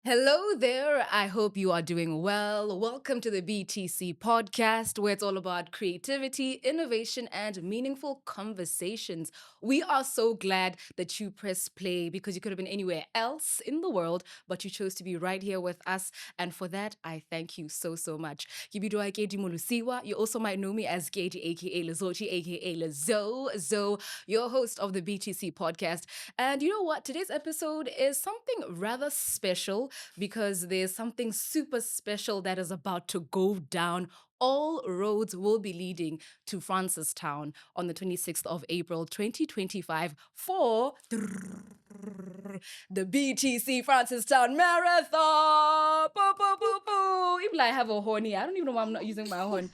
Hello there. I hope you are doing well. Welcome to the BTC Podcast, where it's all about creativity, innovation, and meaningful conversations. We are so glad that you pressed play because you could have been anywhere else in the world, but you chose to be right here with us. And for that, I thank you so, so much. Kibidwa Keji Molusiwa. You also might know me as Keji, aka Lezochi, aka Lezo, Zo, your host of the BTC Podcast. And you know what? Today's episode is something rather special because there's something super special that is about to go down. All roads will be leading to Francistown on the 26th of April, 2025 for the BTC Francistown Marathon. Boo, boo, boo, boo. Even I have a horn here. I don't even know why I'm not using my horn.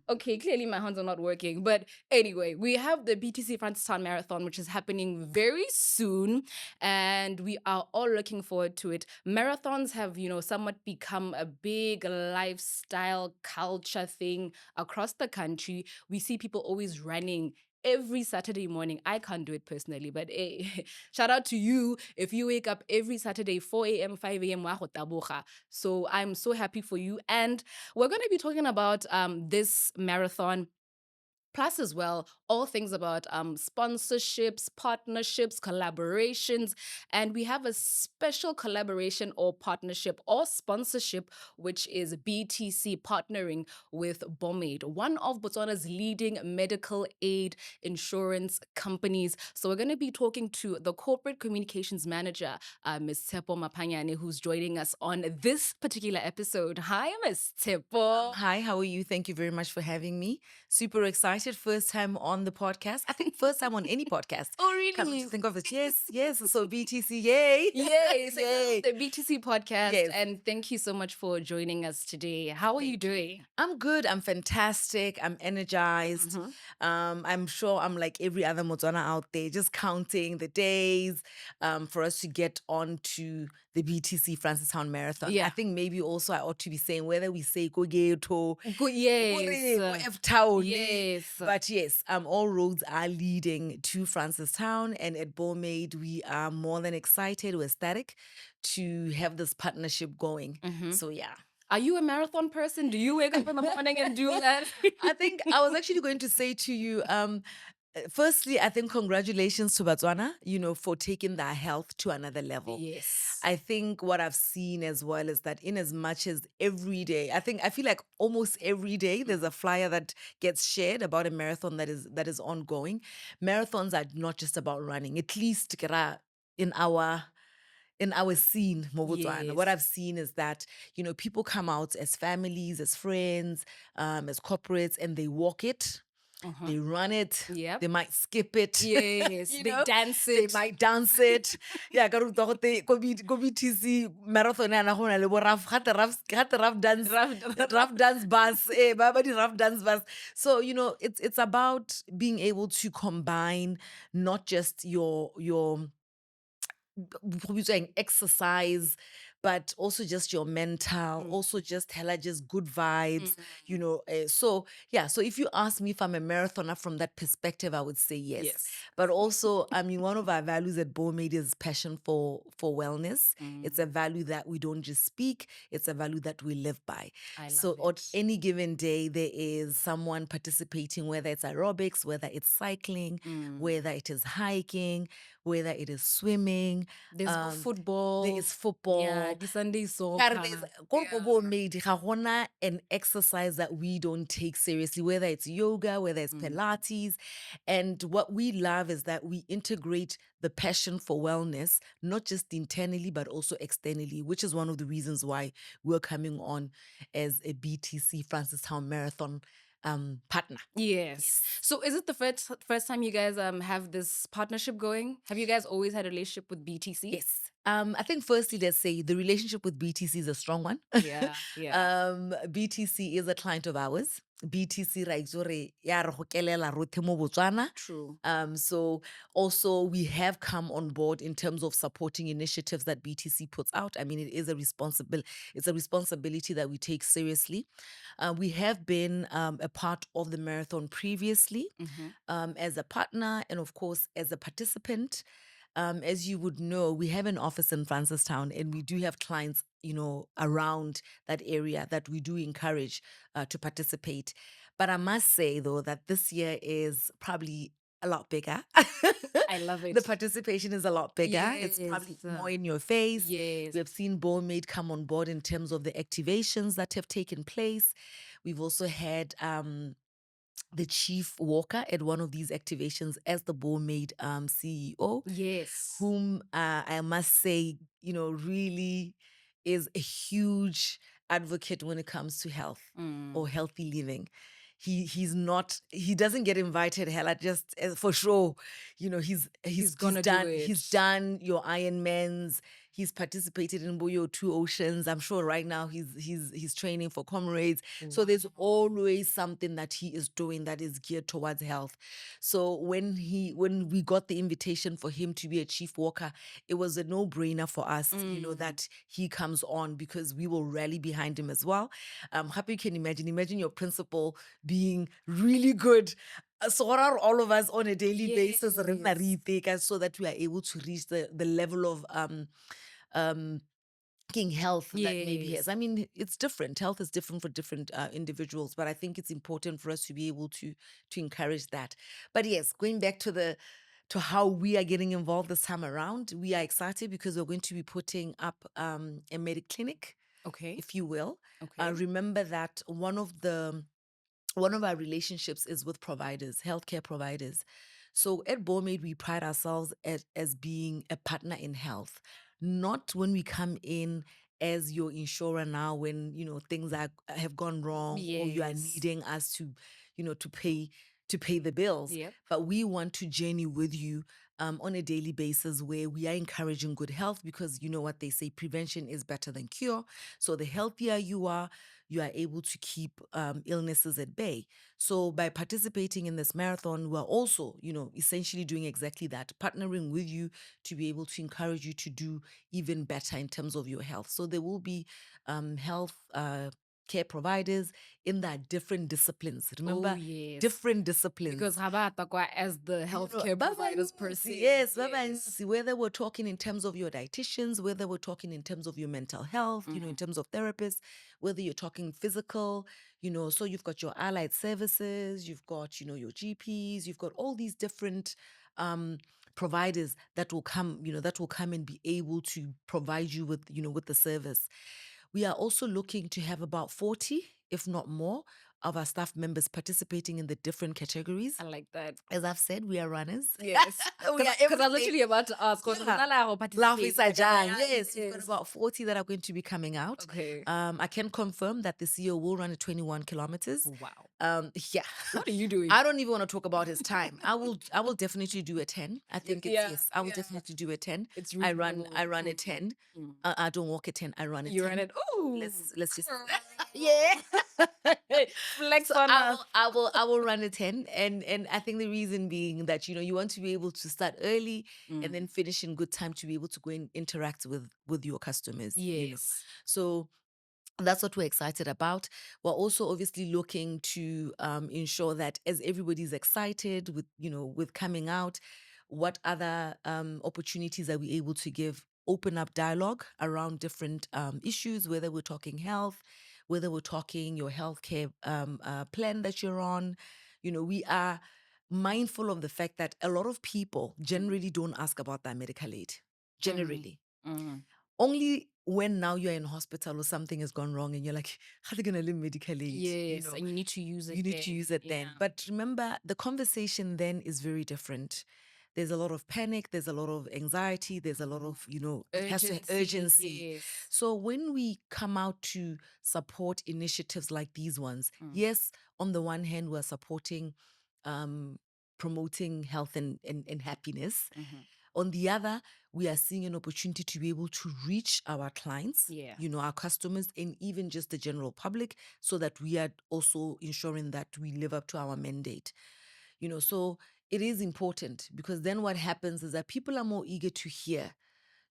Okay, clearly my hands are not working. But anyway, we have the BTC Francistown Marathon, which is happening very soon. And we are all looking forward to it. Marathons have, somewhat become a big lifestyle culture thing across the country. We see people always running every Saturday morning. I can't do it personally, but shout out to you if you wake up every Saturday, 4 a.m., 5 a.m. wa go taboga. So I'm so happy for you. And we're going to be talking about this marathon. Plus, as well, all things about sponsorships, partnerships, collaborations. And we have a special collaboration or partnership or sponsorship, which is BTC partnering with BOMAID, one of Botswana's leading medical aid insurance companies. So we're going to be talking to the corporate communications manager, Ms. Tepo Mapanyane, who's joining us on this particular episode. Hi, Ms. Tepo. Hi, how are you? Thank you very much for having me. Super excited. First time on the podcast. I think first time on any podcast. Oh, Come really? to think of it. Yes, yes. So BTC, yay. Yay! So Yay. the BTC podcast, Yes. and thank you so much for joining us today. How are you doing? I'm good. I'm fantastic. I'm energized. I'm sure I'm like every other Motswana out there, just counting the days for us to get on to the BTC Francistown Marathon. Yeah. I think maybe also I ought to be saying whether we say Kogeto, Good, yes. F Town. Yes. But yes, all roads are leading to Francistown, and at BOMAID, we are more than excited. We're ecstatic to have this partnership going. So yeah. Are you a marathon person? Do you wake up in the morning and do that? I think I was actually going to say to you, firstly, I think congratulations to Botswana, for taking their health to another level. Yes. I think what I've seen as well is that in as much as every day, I feel like almost every day there's a flyer that gets shared about a marathon that is ongoing. Marathons are not just about running, at least in our scene, mo Botswana, what Yes. I've seen is that, people come out as families, as friends, as corporates, and they walk it. They run it. Yep. They might skip it. Yes. You They know, dance They it. might dance it. Yeah, go BTC marathon na go na le bo rough dance rough dance bus. Ba di rough dance bus. So, it's about being able to combine not just your exercise, but also just your mental, also just hella just good vibes, so yeah, so if you ask me if I'm a marathoner from that perspective, I would say yes. Yes. But also, I mean, one of our values at BOMAID is passion for wellness. It's a value that we don't just speak, it's a value that we live by. I So love on it. any given day, there is someone participating, whether it's aerobics, whether it's cycling, whether it is hiking, whether it is swimming. There's football. There is football. Yeah, the Sunday Kare soccer. ko BOMAID, ga gona an exercise that we don't take seriously, whether it's yoga, whether it's Pilates. And what we love is that we integrate the passion for wellness, not just internally, but also externally, which is one of the reasons why we're coming on as a BTC Francistown Marathon partner. Yes. So is it the first time you guys have this partnership going? Have you guys always had a relationship with BTC? Yes. I think firstly, let's say the relationship with BTC is a strong one. Yeah, yeah. BTC is a client of ours. BTC ra itse gore ya re gokelela rothe mo Botswana. True. So also we have come on board in terms of supporting initiatives that BTC puts out. I mean, it's a responsibility that we take seriously. We have been a part of the marathon previously as a partner and of course as a participant. as you would know, we have an office in Francistown, and we do have clients, around that area that we do encourage to participate. But I must say, though, that this year is probably a lot bigger. I love The it. participation is a lot bigger. It's probably Yes. more in your face. Yes. We have seen BOMAID come on board in terms of the activations that have taken place. We've also had the chief walker at one of these activations as the BOMAID CEO, Yes. whom I must say, really is a huge advocate when it comes to health or healthy living. He doesn't get invited, hella, just for sure. He's gonna do done it. he's done your Ironmans. He's participated in Boyo Two Oceans. I'm sure right now he's training for comrades. So there's always something that he is doing that is geared towards health. So when we got the invitation for him to be a chief walker, it was a no-brainer for us, that he comes on, because we will rally behind him as well. Happy you can imagine your principal being really good. So what are all of us on a daily basis, re nna re iteka, so that we are able to reach the level of health that maybe has. I mean, it's different. Health is different for different individuals, but I think it's important for us to be able to encourage that. But yes, going back to how we are getting involved this time around, we are excited because we're going to be putting up a medic clinic, Okay. if you will. Okay. Remember that one of our relationships is with providers, healthcare providers. So at BOMAID, we pride ourselves as being a partner in health, not when we come in as your insurer now when, things have gone wrong, or you are Yes. needing us to, to pay the bills. Yep. But we want to journey with you on a daily basis, where we are encouraging good health, because you know what they say, prevention is better than cure. So the healthier you are able to keep illnesses at bay. So by participating in this marathon, we're also, essentially doing exactly that, partnering with you to be able to encourage you to do even better in terms of your health. So there will be health care providers in that different disciplines. Remember, yes. different disciplines. Because Habatakwa as the healthcare providers per se. Yes, whether we're talking in terms of your dietitians, whether we're talking in terms of your mental health, in terms of therapists, whether you're talking physical, so you've got your allied services, you've got, your GPs, you've got all these different providers that will come, and be able to provide you with, with the service. We are also looking to have about 40, if not more, of our staff members participating in the different categories. I like that. As I've said, we are runners. Yes. Because I was literally about to ask. Laugh is agile. Yes, we've got about 40 that are going to be coming out. Okay. I can confirm that the CEO will run at 21 kilometers. Wow. Yeah. What are you doing? I don't even want to talk about his time. I will definitely do a 10. I think yes. I will definitely do a 10. It's I run a 10. I don't walk a 10. I run a 10. You run it. Oh. Let's just yeah. Flex So on us. I will run a 10, and I think the reason being that you want to be able to start early and then finish in good time to be able to go and interact with your customers. Yes. So that's what we're excited about. We're also obviously looking to ensure that as everybody's excited with coming out, what other opportunities are we able to give? Open up dialogue around different issues, whether we're talking health, whether we're talking your healthcare plan that you're on. We are mindful of the fact that a lot of people generally don't ask about their medical aid. Generally. Only when now you're in hospital or something has gone wrong and you're like, how are they going to live medical aid? Yes, and you need to use it. You need to use it then. But remember, the conversation then is very different. There's a lot of panic. There's a lot of anxiety. There's a lot of, urgency. Yes. So when we come out to support initiatives like these ones, yes, on the one hand, we're supporting, promoting health and happiness. On the other, we are seeing an opportunity to be able to reach our clients, our customers, and even just the general public, so that we are also ensuring that we live up to our mandate. So it is important, because then what happens is that people are more eager to hear.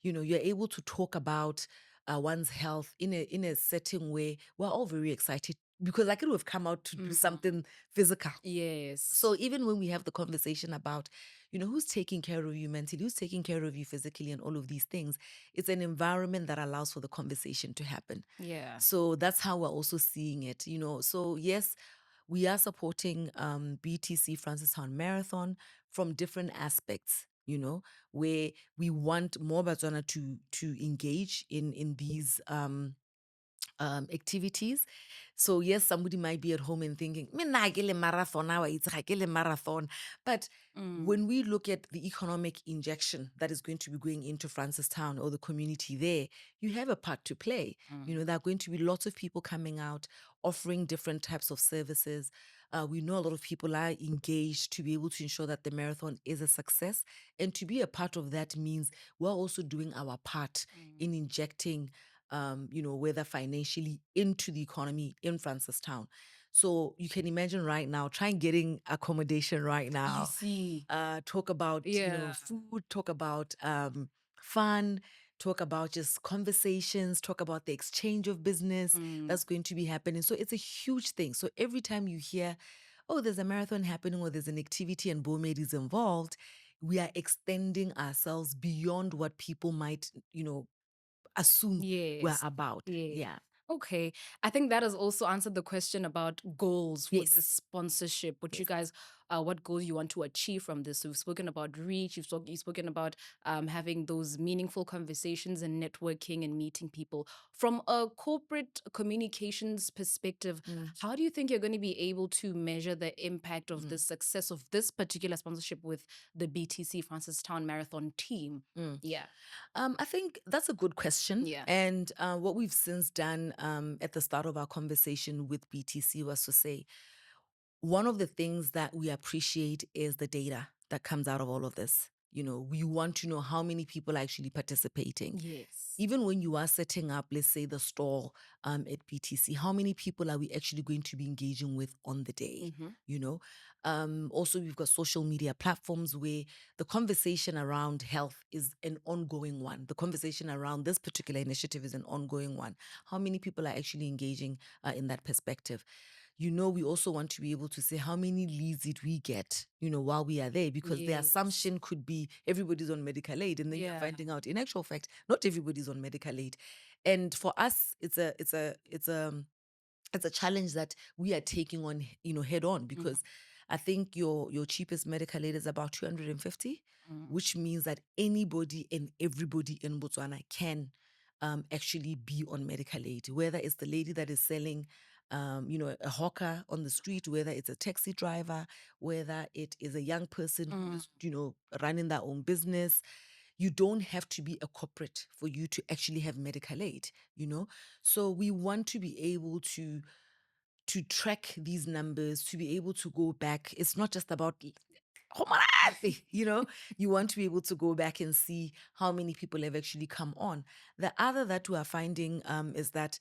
You're able to talk about one's health in a setting where we're all very excited because I could have come out to do something physical. Yes. So even when we have the conversation about, who's taking care of you mentally, who's taking care of you physically, and all of these things, it's an environment that allows for the conversation to happen. Yeah. So that's how we're also seeing it, So yes, we are supporting BTC Francistown Marathon from different aspects, where we want more Botswana to engage in these activities. So yes, somebody might be at home and thinking, "Mina ke le marathon, awa itse ga ke le marathon." But when we look at the economic injection that is going to be going into Francistown or the community there, you have a part to play. There are going to be lots of people coming out, offering different types of services. We know a lot of people are engaged to be able to ensure that the marathon is a success. And to be a part of that means we're also doing our part in injecting whether financially into the economy in Francistown. So you can imagine right now, try and getting accommodation right You now. see. Talk about Yeah. food, talk about fun, talk about just conversations, talk about the exchange of business that's going to be happening. So it's a huge thing. So every time you hear, oh, there's a marathon happening or there's an activity and BOMAID is involved, we are extending ourselves beyond what people might, assume we're Yes. about. Yeah. Yeah. Okay. I think that has also answered the question about goals for Yes. this sponsorship. What you Yes. guys, what goals you want to achieve from this? So we've spoken about reach. You've spoken about having those meaningful conversations and networking and meeting people. From a corporate communications perspective, how do you think you're going to be able to measure the impact of the success of this particular sponsorship with the BTC Francistown Marathon team? Yeah. I think that's a good question. Yeah. And what we've since done at the start of our conversation with BTC was to say, one of the things that we appreciate is the data that comes out of all of this. We want to know how many people are actually participating. Yes. Even when you are setting up, let's say, the stall at BTC, how many people are we actually going to be engaging with on the day? Also, we've got social media platforms where the conversation around health is an ongoing one. The conversation around this particular initiative is an ongoing one. How many people are actually engaging in that perspective? We also want to be able to say how many leads did we get, while we are there, because the Yes. assumption could be everybody's on medical aid, and then you're Yeah. finding out, in actual fact, not everybody's on medical aid. And for us, it's a challenge that we are taking on, head on, because I think your cheapest medical aid is about 250, which means that anybody and everybody in Botswana can actually be on medical aid, whether it's the lady that is selling a hawker on the street, whether it's a taxi driver, whether it is a young person who's, running their own business. You don't have to be a corporate for you to actually have medical aid, So we want to be able to track these numbers, to be able to go back. It's not just about you want to be able to go back and see how many people have actually come on. The other that we are finding is that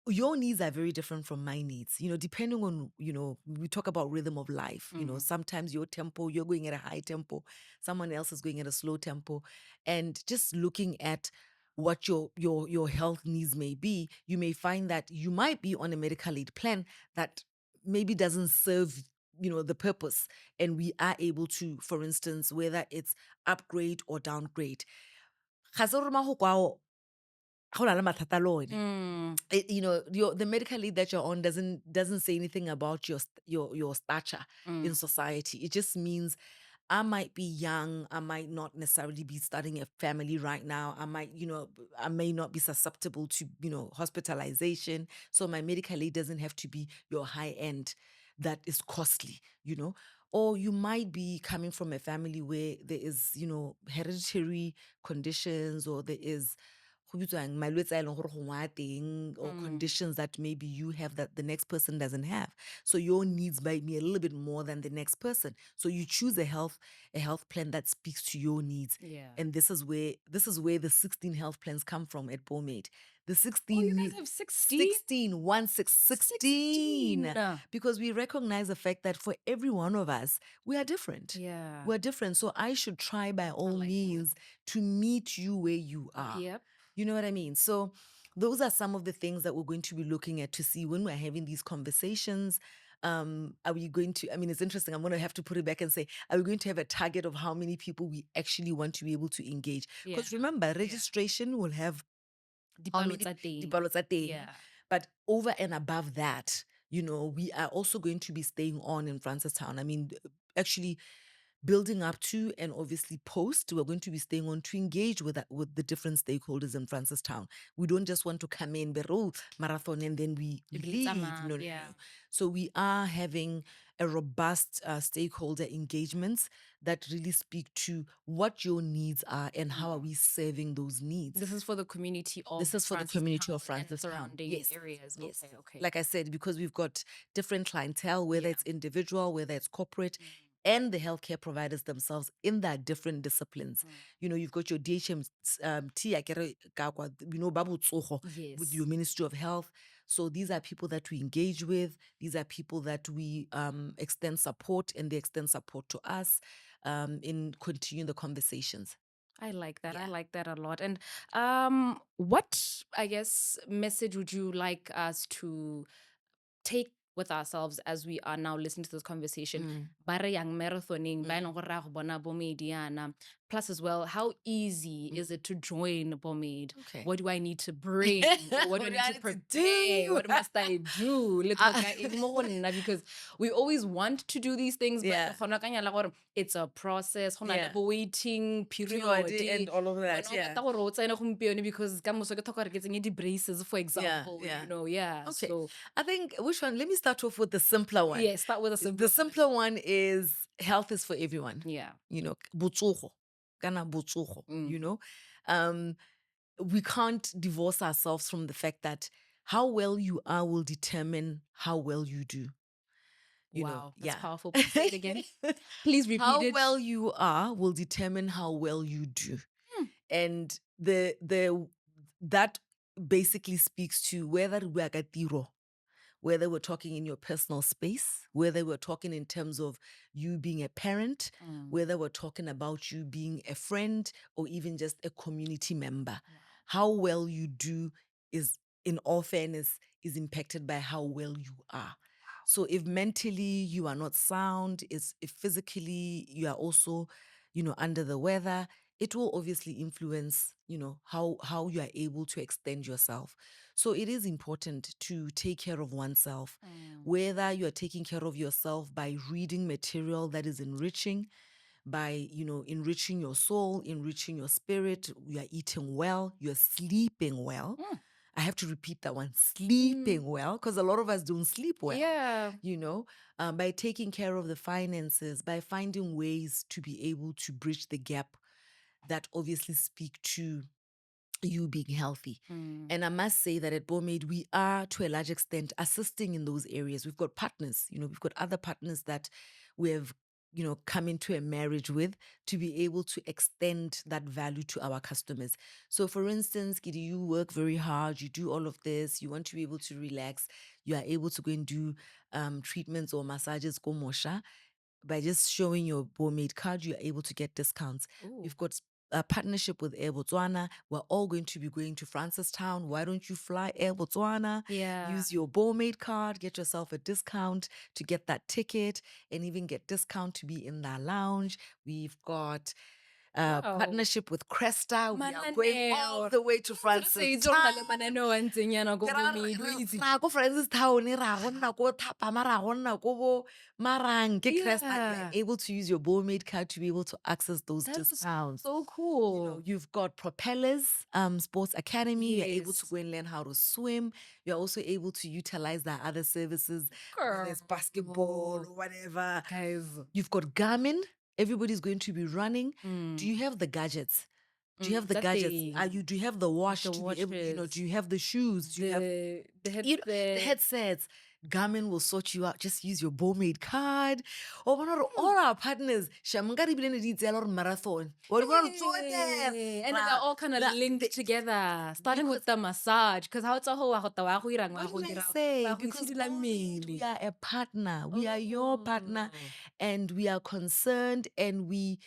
your needs are very different from my needs, depending on, we talk about rhythm of life. Sometimes your tempo, you're going at a high tempo, someone else is going at a slow tempo. And just looking at what your health needs may be, you may find that you might be on a medical aid plan that maybe doesn't serve the purpose. And we are able to, for instance, whether it's upgrade or downgrade. Ga se gore mago kwao ga o na le mathata le one. The medical aid that you're on doesn't say anything about your stature in society. It just means I might be young. I might not necessarily be starting a family right now. I may not be susceptible to, hospitalization. So my medical aid doesn't have to be your high end that is costly, Or you might be coming from a family where there is, hereditary conditions, or there is go bitswang malwetse a e leng gore go ngwa teng, or conditions that maybe you have that the next person doesn't have. So your needs might be a little bit more than the next person. So you choose a health plan that speaks to your needs. Yeah. And this is where the 16 health plans come from at BOMAID. The 16 Oh, you guys have 16? 16, 1 6 16. Because we recognize the fact that for every one of us, we are different. Yeah. We're different. So I should try by all like that. means to meet you where you are. Yep. You know what I mean? So those are some of the things that we're going to be looking at to see when we're having these conversations. Are we going to, I mean, it's interesting. I'm going to have to put it back and say, are we going to have a target of how many people we actually want to be able to engage? Because remember, registration will have how many dipalo tsa teng. Yeah. But over and above that, we are also going to be staying on in Francistown. I mean, actually building up to and obviously post, we're going to be staying on to engage with the different stakeholders in Francistown. We don't just want to come in, marathon, and then we leave. No. So we are having a robust stakeholder engagements that really speak to what your needs are and how are we serving those needs. This is for the community of This is for the community of and Francistown. surrounding Yes. areas. Yes. Okay. Like I said, because we've got different clientele, whether it's individual, whether it's corporate, and the healthcare providers themselves in their different disciplines. You've got your DHM, with your Ministry of Health. So these are people that we engage with. These are people that we extend support, and they extend support to us in continuing the conversations. I like that. Yeah. I like that a lot. And what, I guess, message would you like us to take with ourselves as we are now listening to this conversation? Ba re yang marathoning, ba e leng gore ra go bona BOMAID yana. Plus as well, how easy is it to join BOMAID? Okay. What do I need to bring? What do I need to prepare? What must I do? Because we always want to do these things, Yeah. but it's a process. Yeah. Waiting period And all of that. Yeah. Because the braces, for example. Okay. So I think, which one? Let me start off with the simpler one. yeah, start with a simple. The simpler one is health is for everyone. Yeah. Botsogo. Kana botsogo. We can't divorce ourselves from the fact that how well you are will determine how well you do. Wow, that's powerful. Please say it again. Please repeat how it. well you are will determine how well you do. And that basically speaks to whether we are katiro, whether we're talking in your personal space, whether we're talking in terms of you being a parent, whether we're talking about you being a friend, or even just a community member. How well you do is, in all fairness, is impacted by how well you are. So if mentally you are not sound, if physically you are also, under the weather, it will obviously influence, how you are able to extend yourself. So it is important to take care of oneself, whether you are taking care of yourself by reading material that is enriching, by, enriching your soul, enriching your spirit, you are eating well, you're sleeping well. I have to repeat that one, sleeping well, because a lot of us don't sleep well. Yeah. By taking care of the finances, by finding ways to be able to bridge the gap that obviously speak to you being healthy. And I must say that at BOMAID, we are to a large extent assisting in those areas. We've got partners, we've got other partners that we have, come into a marriage with to be able to extend that value to our customers. So for instance, Gidi, you work very hard, you do all of this, you want to be able to relax, you are able to go and do treatments or massages, go mosha. By just showing your BOMAID card, you're able to get discounts. We've got a partnership with Air Botswana. We're all going to be going to Francistown. Why don't you fly Air Botswana? Yeah. Use your BOMAID card, get yourself a discount to get that ticket, and even get discount to be in that lounge. We've got partnership with Cresta. We are going all the way to Francistown. Go Francistown, ra gonna go Thapama, ra gonna go bo Marang, ke Cresta. You are able to use your BOMAID card to be able to access those discounts. So cool. You've got Propellers Sports Academy. You're able to go and learn how to swim. You're also able to utilize their other services, whether it's basketball or whatever. Guys. You've got Garmin. Everybody's going to be running. Do you have the gadgets? Do you have the gadgets? Do you have the watch? Do you have the shoes? Do you have the headsets? Garmin will sort you out. Just use your BOMAID card. Or all our partners, marathon. And they're all kind of linked together, starting with the massage. Because how it's a whole What did I say? Because we are a partner. We are your partner. And we are concerned, and we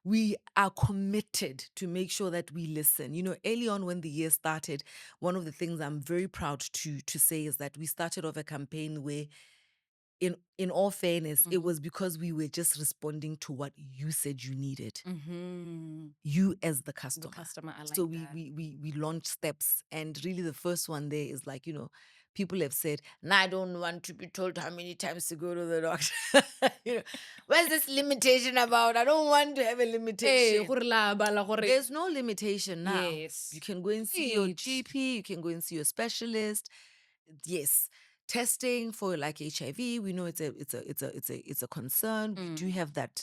we are committed to make sure that we listen. Early on when the year started, one of the things I'm very proud to say is that we started off a campaign where, in all fairness, it was because we were just responding to what you said you needed. You as the customer. I like So that. we launched steps, and really the first one there is like, people have said, "Nah, I don't want to be told how many times to go to the doctor." What's this limitation about? I don't want to have a limitation. There's no limitation now. Yes. You can go and see your Right. GP, you can go and see your specialist. Yes. Testing for like HIV, we know it's a concern. We do have that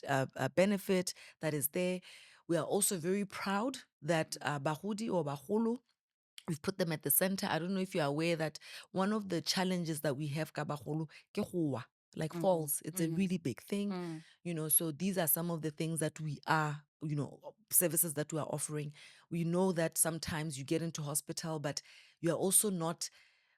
benefit that is there. We are also very proud that Bahudi or Bahulu, we've put them at the center. I don't know if you're aware that one of the challenges that we have ka Bahulu ke go wa, like falls. It's a really big thing. So these are some of the things that we are, services that we are offering. We know that sometimes you get into hospital, but you are also not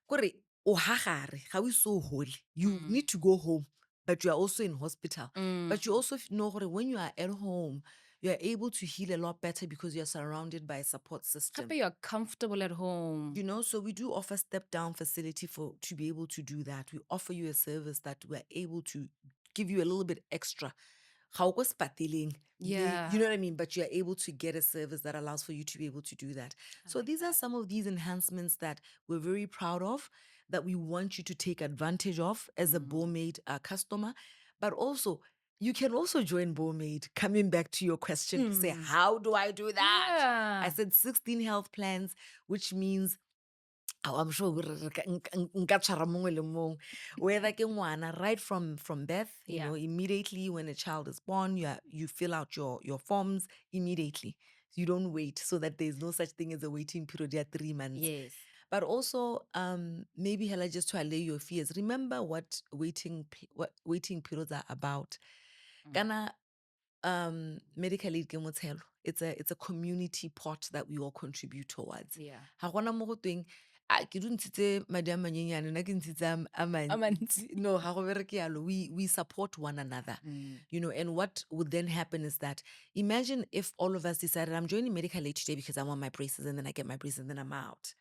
kore o hagare, ga o so holy. You need to go home, but you are also in hospital. But you also know gore when you are at home, you are able to heal a lot better because you're surrounded by a support system. Happy you're comfortable at home. So we do offer step down facility to be able to do that. We offer you a service that we're able to give you a little bit extra. Ga o ko sepateleng, Yeah. you know what I mean? But you're able to get a service that allows for you to be able to do that. So these are some of these enhancements that we're very proud of, that we want you to take advantage of as a BOMAID customer. But also, you can also join BOMAID. Coming back to your question to say, how do I do that? Yeah. I said 16 health plans, which means I'm sure nka tshwara mongwe le mongwe. Whether ke ngwana, right from birth, immediately when a child is born, you fill out your forms immediately. You don't wait, so that there's no such thing as a waiting period. There are 3 months. Yes. But also, maybe Hela, just to allay your fears, remember what waiting periods are about. Kana medical aid ke motshelo. It's a community pot that we all contribute towards. Yeah. Ha gona mo go tweng, ke du ntshitse madi a manyenyane, nna ke ntshitse a mantsi." No, ha go bereke yalo. We support one another. And what would then happen is that, imagine if all of us decided, I'm joining medical aid today because I want my braces, and then I get my braces and then I'm out.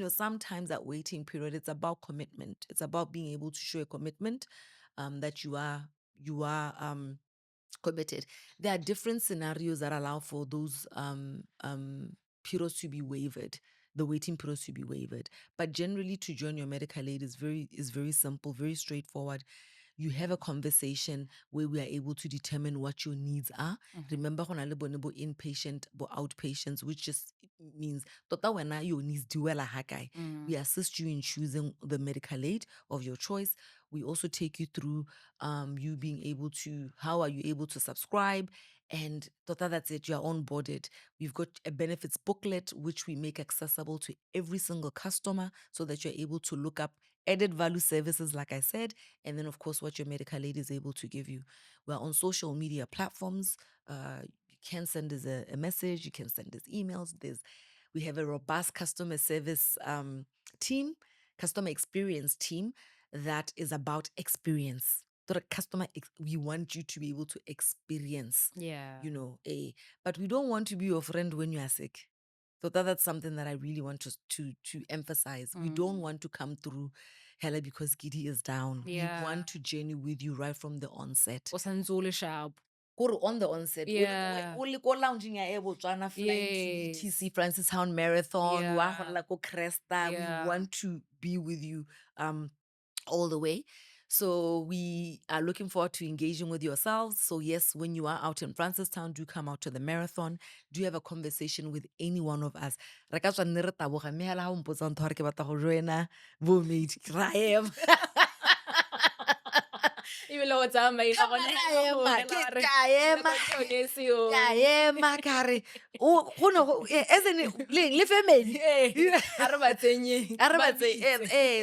Sometimes that waiting period, it's about commitment. It's about being able to show a commitment that you are committed. There are different scenarios that allow for those periods to be waived, the waiting periods to be waived. But generally, to join your medical aid is very simple, very straightforward. You have a conversation where we are able to determine what your needs are. Remember, go na le bone bo inpatient, bo outpatients, which just means tota wena your needs duela ha kae. We assist you in choosing the medical aid of your choice. We also take you through you being able to, how are you able to subscribe? And tota, that's it, you're onboarded. We've got a benefits booklet, which we make accessible to every single customer so that you're able to look up added value services, like I said, and then, of course, what your medical aid is able to give you. We're on social media platforms. You can send us a message. You can send us emails. We have a robust customer service team, customer experience team that is about experience. We want you to be able to experience, Yeah. but we don't want to be your friend when you are sick. So that's something that I really want to emphasize. We don't want to come through Hella because Giddy is down. Yeah. We want to journey with you right from the onset. Osanzule sharp. Kore on the onset, Yeah. o le ko lounging ya e Botswana flying to BTC Francistown Marathon, Yeah. wa go la ko Cresta. Yeah. We want to be with you all the way. So we are looking forward to engaging with yourselves. So yes, when you are out in Francistown, do come out to the marathon. Do have a conversation with any one of us. Re ka tswa nne re taboga, mme hela ha o mpotsa ntho gore ke batla go joina BOMAID, ra ema. Even though it's amazing. Ka ema kare o go no as in le family.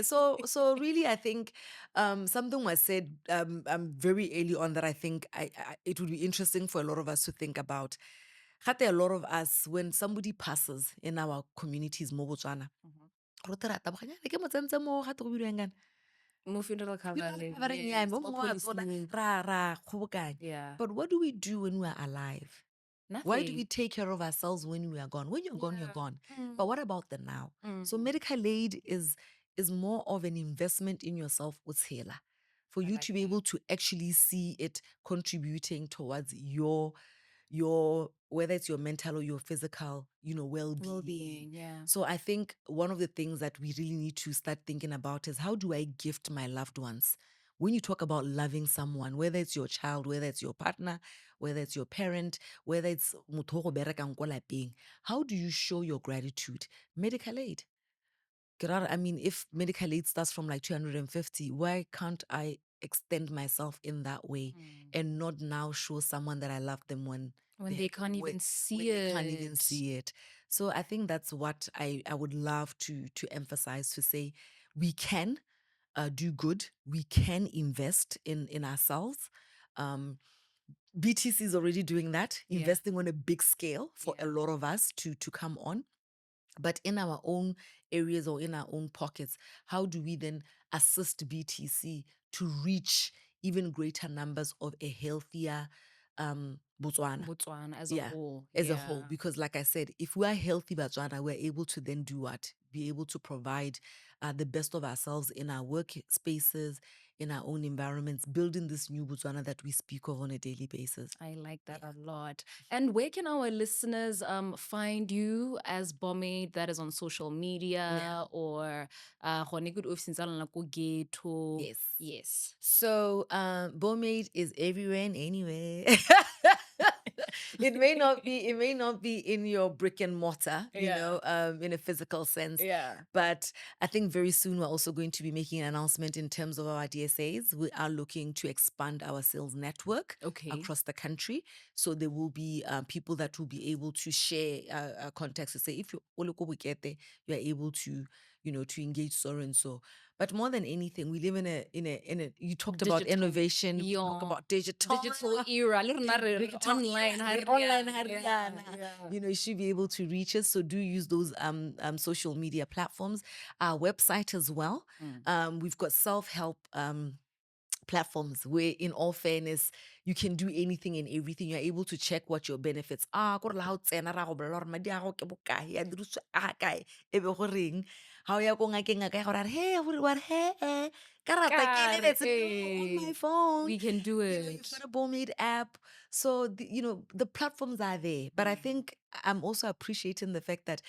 So really, I think something was said very early on that I think it would be interesting for a lot of us to think about. Gate a lot of us, when somebody passes in our communities mo Botswana, ro tera taboganya ke mo tsentse mo gate go bilweng kana Mo funeral cover. ra kgobokanya. Yeah. But what do we do when we're alive? Why do we Nothing. take care of ourselves when we are gone? When you're gone, you're Yeah. gone. Mm. But what about the now? So medical aid is more of an investment in yourself, Utsela, for I you like to be that. able to actually see it contributing towards your whether it's your mental or your physical, well-being. Well-being, yeah. So I think one of the things that we really need to start thinking about is, how do I gift my loved ones? When you talk about loving someone, whether it's your child, whether it's your partner, whether it's your parent, whether it's motho o go berekang ko lapeng, how do you show your gratitude? Medical aid. I mean, if medical aid starts from like 250, why can't I extend myself in that way and not now show someone that I love them when They can't even when see they can't even it. see it? So I think that's what I would love to emphasize, to say we can do good, we can invest in ourselves. BTC is already doing that, Yeah. investing on a big scale for a Yeah. lot of us to come on. But in our own areas or in our own pockets, how do we then assist BTC to reach even greater numbers of a healthier Botswana? Botswana as a Yeah, whole. as a Yeah. whole. Because like I said, if we are healthy Botswana, we're able to then do what? Be able to provide the best of ourselves in our work spaces, in our own environments, building this new Botswana that we speak of on a daily basis. I like that a lot. And where can our listeners find you as BOMAID? That is on social media or gone good offices tsa lona ko ghetto? Yes. Yes. So BOMAID is everywhere and anywhere. It may not be in your brick and mortar, in a physical sense. Yeah. But I think very soon we're also going to be making an announcement in terms of our DSAs. We are looking to expand our sales network across the country. So there will be people that will be able to share contacts to say, if you you're able to, to engage so and so. But more than anything, we live in a you talked about Digital. innovation, you talk Yeah. about digital era. Online. online Yeah. you should be able to reach us. So do use those social media platforms, our website as well. We've got self-help platforms where, in all fairness, you can do anything and everything. You're able to check what your benefits are. Kore la ha o tsena ra go bolelela gore madi a gago ke bokae, a dirisiwa a kae, e be go reng. Ha o ya ko ngakeng ngaka ya go ra re, hey, what, hey, karata ke e lebetse on my phone. We can do You've it. got a BOMAID app. So, the platforms are there. But I think I'm also appreciating the fact that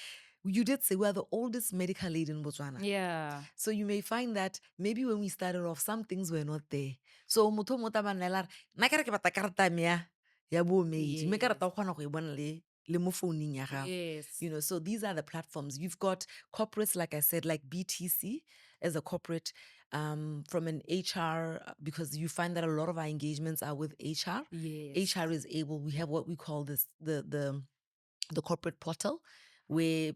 you did say we're the oldest medical aid in Botswana. Yeah. So you may find that maybe when we started off, some things were not there. So motho o motho a banela re, nna ke re ke batla karata ya me ya BOMAID. Mme karata o kgona go e bona le mo phoning ya gago. Yes. So these are the platforms. You've got corporates, like I said, like BTC as a corporate, from an HR, because you find that a lot of our engagements are with HR. Yes. HR is able, we have what we call this, the corporate portal, where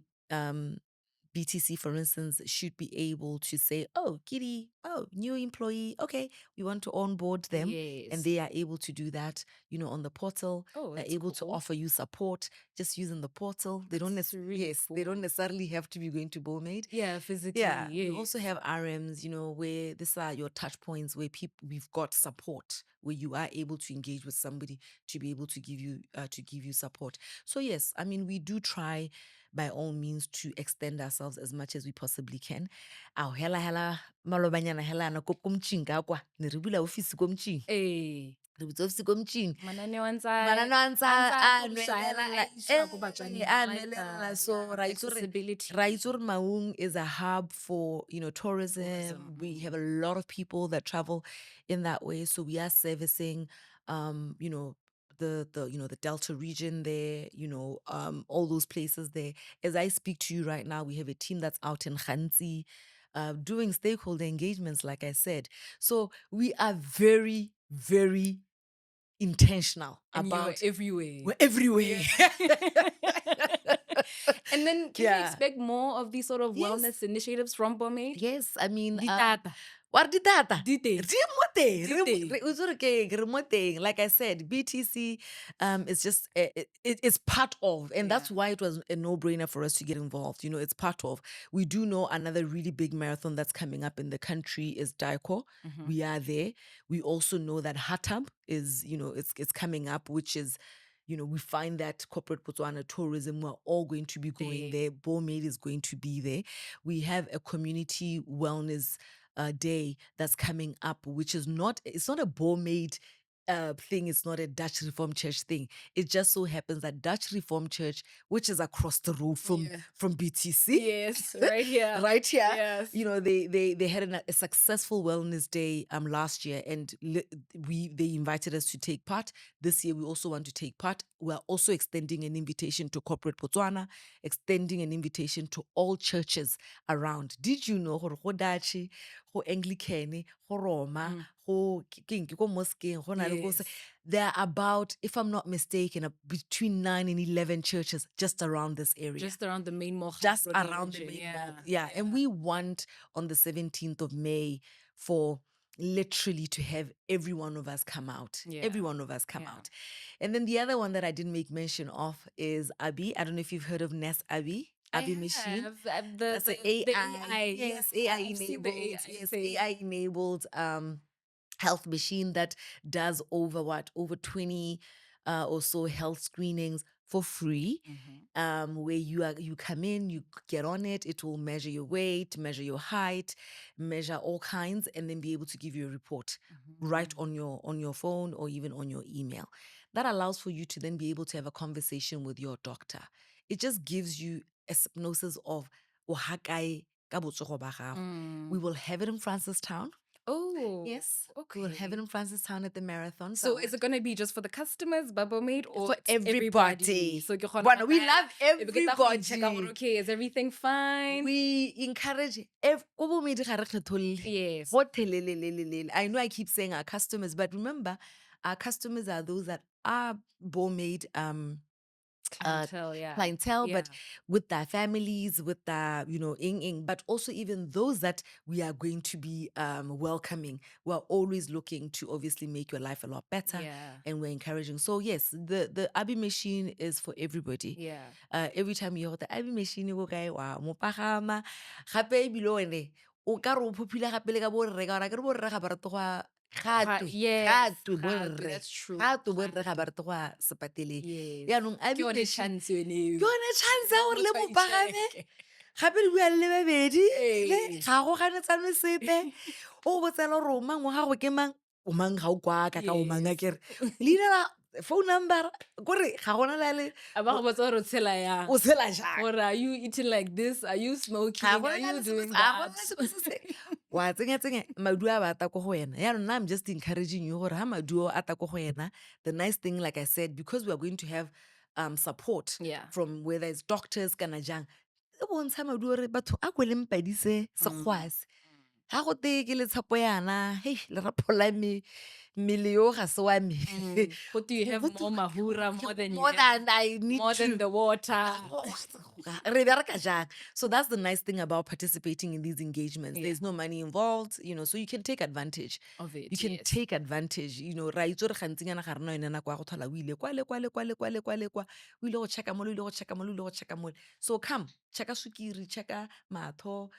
BTC, for instance, should be able to say, oh, Kitty, new employee, okay, we want to onboard them. Yes. And they are able to do that, on the portal. Oh, They're that's able to cool. offer you support just using the portal. They don't really they don't necessarily have to be going to BOMAID. Yeah, physically. Yeah, we yes. also have RMs, where these are your touch points where we've got support, where you are able to engage with somebody to be able to give you support. So yes, I mean, we do try by all means to extend ourselves as much as we possibly can. Ao hela malobanyana hela na ko mtšhing ka kwa ne re bula office ko mtšhing. Eh. Re butse office ko mtšhing. Mananeo a Mananeo a nwelela. So ra itse gore accessibility. Maung is a hub for tourism. We have a lot of people that travel in that way. So we are servicing the Delta region there, all those places there. As I speak to you right now, we have a team that's out in Khanzi, doing stakeholder engagements, like I said. So we are very, very intentional And about you're everywhere. we're everywhere. And then can we expect more of these sort of Yes. wellness initiatives from BOMAID? Yes, I mean, Ditata. what did that? Di teng. Like I said, BTC is just it's part of, and that's why it was a no-brainer for us to get involved. It's part of. We do know another really big marathon that's coming up in the country is Daiko. We are there. We also know that Hatab is, it's coming up, which is, we find that corporate Botswana tourism, we're all going to be going there. BOMAID is going to be there. We have a community wellness day that's coming up, which is it's not a BOMAID thing. It's not a Dutch Reformed Church thing. It just so happens that Dutch Reformed Church, which is across the road from BTC, Yes, right here. right here. Yes. They had a successful wellness day last year, and they invited us to take part. This year, we also want to take part. We're also extending an invitation to corporate Botswana, extending an invitation to all churches around. Did you know go Dutch, go Anglican, go Roma, go mosque, Yes. there are about, if I'm not mistaken, between 9 and 11 churches just around this area. Just around the main mall. Just around the main mall. Yeah. And we want on the 17th of May for literally to have every one of us come out. Yeah. Every one of us come out. And then the other one that I didn't make mention of is Abi. I don't know if you've heard of Nest Abi. Abi machine. That's an AI. Yes, AI enabled. Yes, AI enabled health machine that does over 20 or so health screenings for free. Where you come in, you get on it, it will measure your weight, measure your height, measure all kinds, and then be able to give you a report right on your phone or even on your email. That allows for you to then be able to have a conversation with your doctor. It just gives you a hypnosis of o ha kae ka botsogo ba gago. We will have it in Francistown. Oh, Yes. okay. We'll have it in Francistown at the marathon. So is it going to be just for the customers, BOMAID, or for it's everybody? So We love everybody. Check out, okay, is everything fine? We encourage Yes. I know I keep saying our customers, but remember, our customers are those that are BOMAID clientele, but with their families, with their, but also even those that we are going to be welcoming. We're always looking to obviously make your life a lot better, and we're encouraging. So yes, the Abi machine is for everybody. Every time you hear the Abi machine, you go wow, mo pagama, gape ebile wene o ka re o popular gape le ka bo rre ka ra ke re bo rre ga ba rate go a That's true. borre ga ba rate go a sepateleng. Yaanong Abi Ke yone machine chance eno ke yone chance ya gore le mo pagame gape le bua le babedi ga go ganetsane sepe o botsela gore o mang wa gago ke mang o mang ga o kwa ka o mang a kere leina la phone number kore ga gona la le Aba go botsa gore o tshela yang. o tshela jang Or are you eating like this? Are you smoking? Are you doing that? wa tsenya madu a bata ko go wena yaanong I'm just encouraging you gore ha madu a ta ko go wena. The nice thing, like I said, because we are going to have support from whether it's doctors kana jang e bontsha madu gore batho a kweleng padi se sekgwase ha go te ke le tshepo yana hey le rapola mmele yo ga se wa me. What do you have more mahura, more than you more have, than I need more than the water? Re bereka jang. So that's the nice thing about participating in these engagements. There's no money involved, so you can take advantage Of it, you can take advantage. Ra itse re gantsinyana ga rena yone nako ya go thola o ile kwa o ile go checka mo o ile go checka mo o ile go checka mo. So come checka sukiri, checka matho,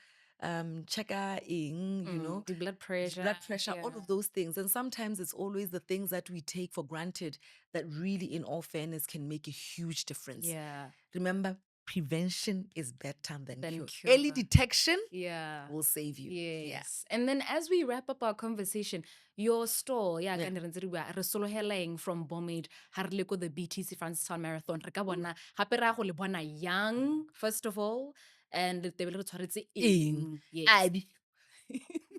checka eng, the blood pressure, all of those things. And sometimes it's always the things that we take for granted that really, in all fairness, can make a huge difference. Remember, prevention is better than cure. Early detection will save you. Yes. And then as we wrap up our conversation, your store, re sologelang from BOMAID, ha re le ko the BTC Francistown Marathon, re ka bona gape ra go le bona young, first of all, and te be le re tshwaretse eng. Abi.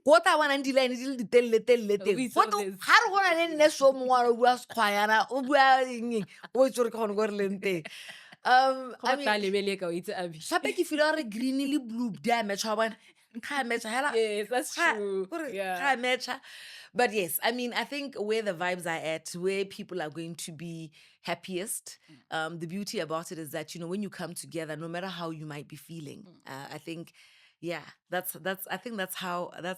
Go ta bona di-line di le ditelele teng ga re gona le nne so mongwe o bua sekgwayana o bua eng o itse gore ke gone ko re leng teng. Gape ke feel gore green le blue di a matcha wa bona ga a matcha hela. Yes, that's true. Ga a matcha. But yes, I mean, I think where the vibes are at, where people are going to be happiest, the beauty about it is that, when you come together, no matter how you might be feeling, I think, I think that's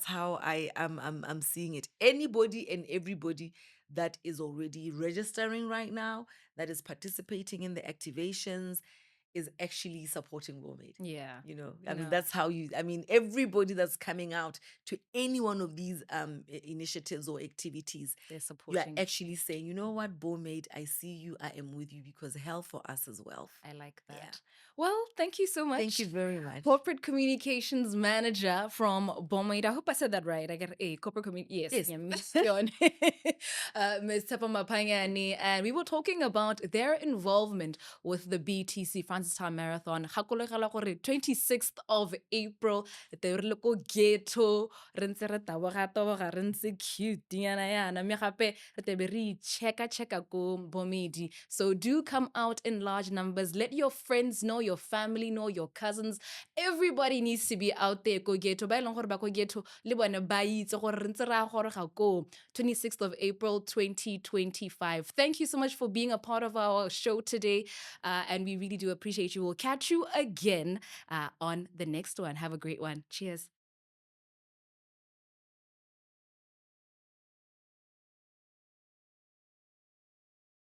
how I'm seeing it. Anybody and everybody that is already registering right now, that is participating in the activations, is actually supporting BOMAID. Yeah. You know, I mean, No. that's how you, I mean, everybody that's coming out to any one of these initiatives or activities, They're you are supporting. actually saying, you know what, BOMAID, I see you, I am with you, because health for us is wealth. I like that. Yeah. Well, thank you so much. Thank you very much. Corporate Communications Manager from BOMAID. I hope I said that right. I got a corporate yes. Yes. Yeah, Ms. Ms. Tepama Pangani, and we were talking about their involvement with the BTC Francistown Marathon. 26th of April. Te re le ko ghetto, re ntse re taboga, re ntse cute yana, mme gape re tebe re check ko BOMAID. So do come out in large numbers. Let your friends know, your family know, your cousins. Everybody needs to be out there ko ghetto. Ba e leng gore ba ko ghetto le bone ba itse gore re ntse ra goroga ko 26th of April 2025. Thank you so much for being a part of our show today. And we really do appreciate you. We'll catch you again on the next one. Have a great one. Cheers.